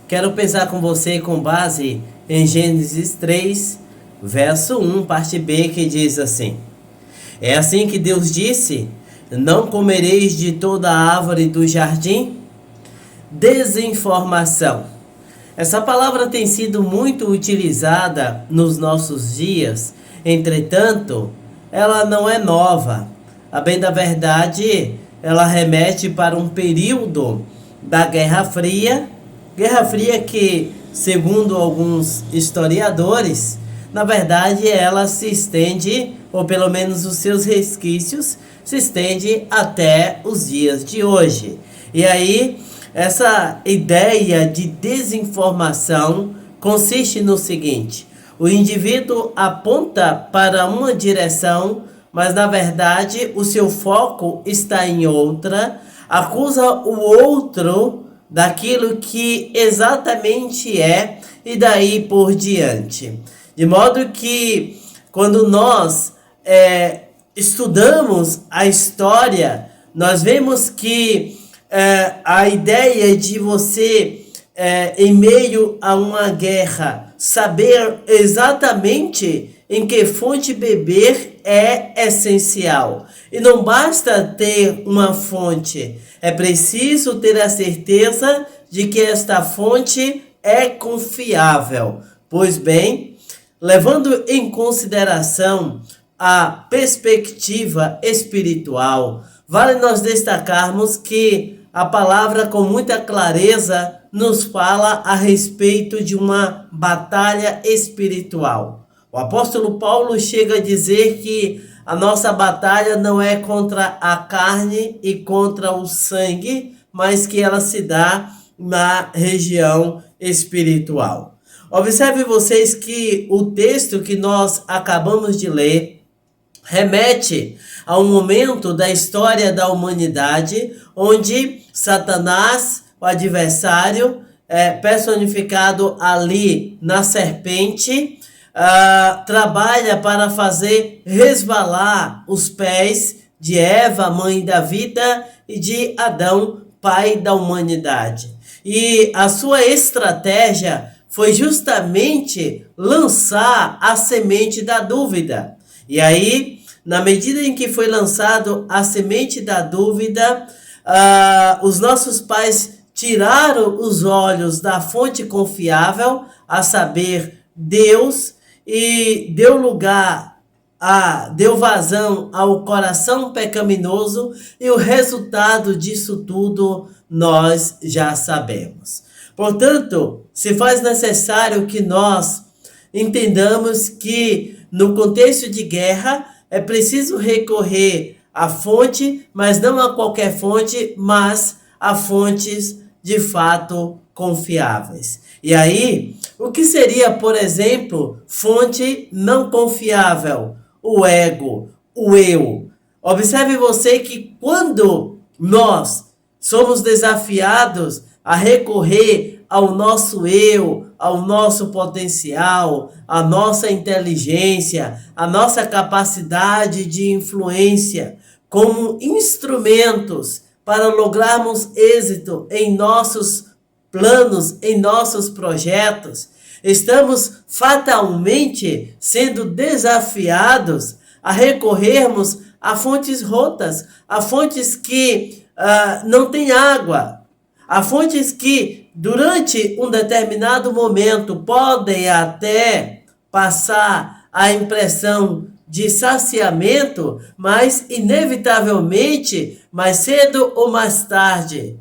Quero pensar com você com base em Gênesis 3, verso 1, parte B, que diz assim: É assim que Deus disse: Não comereis de toda a árvore do jardim? Desinformação. Essa palavra tem sido muito utilizada nos nossos dias, entretanto, ela não é nova. A bem da verdade, ela remete para um período da Guerra Fria que, segundo alguns historiadores, na verdade ela se estende, ou pelo menos os seus resquícios, se estende até os dias de hoje. E aí, essa ideia de desinformação consiste no seguinte: o indivíduo aponta para uma direção, mas na verdade o seu foco está em outra, acusa o outro daquilo que exatamente é e daí por diante. De modo que quando nós estudamos a história, nós vemos que a ideia de você, em meio a uma guerra, saber exatamente em que fonte beber é essencial. E não basta ter uma fonte, é preciso ter a certeza de que esta fonte é confiável. Pois bem, levando em consideração a perspectiva espiritual, vale nós destacarmos que a palavra com muita clareza nos fala a respeito de uma batalha espiritual. O apóstolo Paulo chega a dizer que a nossa batalha não é contra a carne e contra o sangue, mas que ela se dá na região espiritual. Observe vocês que o texto que nós acabamos de ler remete a um momento da história da humanidade onde Satanás, o adversário, personificado ali na serpente, trabalha para fazer resvalar os pés de Eva, mãe da vida, e de Adão, pai da humanidade. E a sua estratégia foi justamente lançar a semente da dúvida. E aí, na medida em que foi lançado a semente da dúvida, os nossos pais tiraram os olhos da fonte confiável, a saber, Deus, e deu vazão ao coração pecaminoso, e o resultado disso tudo nós já sabemos. Portanto, se faz necessário que nós entendamos que no contexto de guerra é preciso recorrer à fonte, mas não a qualquer fonte, mas a fontes de fato confiáveis. E aí, o que seria, por exemplo, fonte não confiável? O ego, o eu. Observe você que quando nós somos desafiados a recorrer ao nosso eu, ao nosso potencial, à nossa inteligência, à nossa capacidade de influência, como instrumentos para lograrmos êxito em nossos planos, em nossos projetos, estamos fatalmente sendo desafiados a recorrermos a fontes rotas, a fontes que não têm água, a fontes que durante um determinado momento podem até passar a impressão de saciamento, mas inevitavelmente, mais cedo ou mais tarde,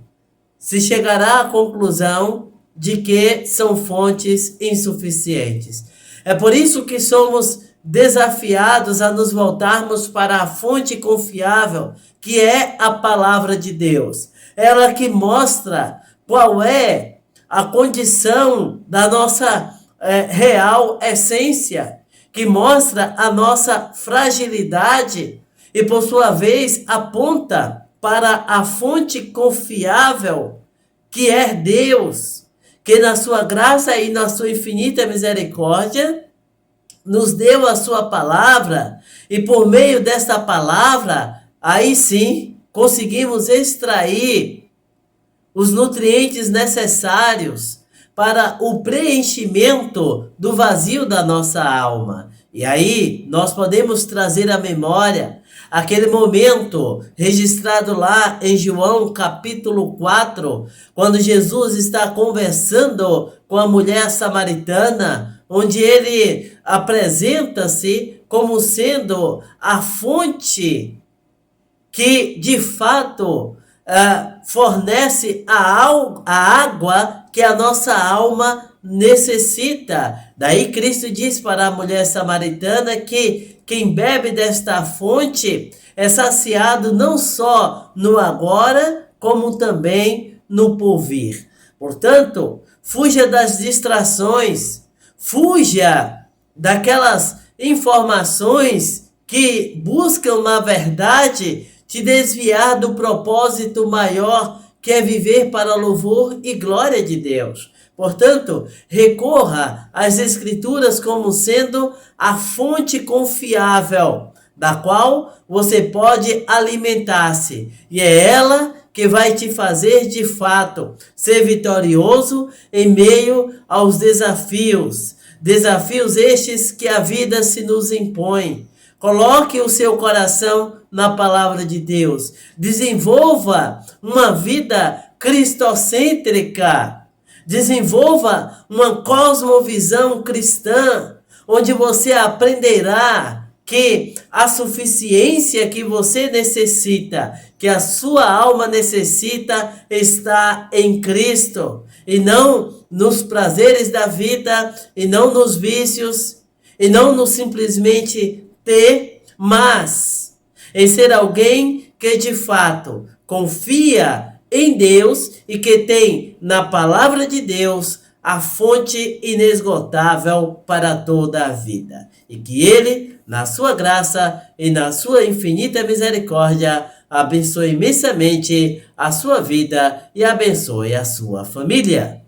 se chegará à conclusão de que são fontes insuficientes. É por isso que somos desafiados a nos voltarmos para a fonte confiável, que é a palavra de Deus. Ela que mostra qual é a condição da nossa real essência, que mostra a nossa fragilidade e, por sua vez, aponta para a fonte confiável, que é Deus, que na sua graça e na sua infinita misericórdia nos deu a sua palavra, e por meio dessa palavra, aí sim, conseguimos extrair os nutrientes necessários para o preenchimento do vazio da nossa alma. E aí nós podemos trazer à memória aquele momento registrado lá em João capítulo 4, quando Jesus está conversando com a mulher samaritana, onde ele apresenta-se como sendo a fonte que de fato fornece a água que a nossa alma necessita. Daí Cristo diz para a mulher samaritana que quem bebe desta fonte é saciado não só no agora, como também no porvir. Portanto, fuja das distrações, fuja daquelas informações que buscam, na verdade, te desviar do propósito maior, que é viver para louvor e glória de Deus. Portanto, recorra às Escrituras como sendo a fonte confiável, da qual você pode alimentar-se. E é ela que vai te fazer, de fato, ser vitorioso em meio aos desafios. Desafios estes que a vida se nos impõe. Coloque o seu coração na palavra de Deus. Desenvolva uma vida cristocêntrica. Desenvolva uma cosmovisão cristã, onde você aprenderá que a suficiência que você necessita, que a sua alma necessita, está em Cristo, e não nos prazeres da vida, e não nos vícios, e não no simplesmente ter, mas em ser alguém que de fato confia em Deus e que tem na palavra de Deus a fonte inesgotável para toda a vida. E que Ele, na sua graça e na sua infinita misericórdia, abençoe imensamente a sua vida e abençoe a sua família.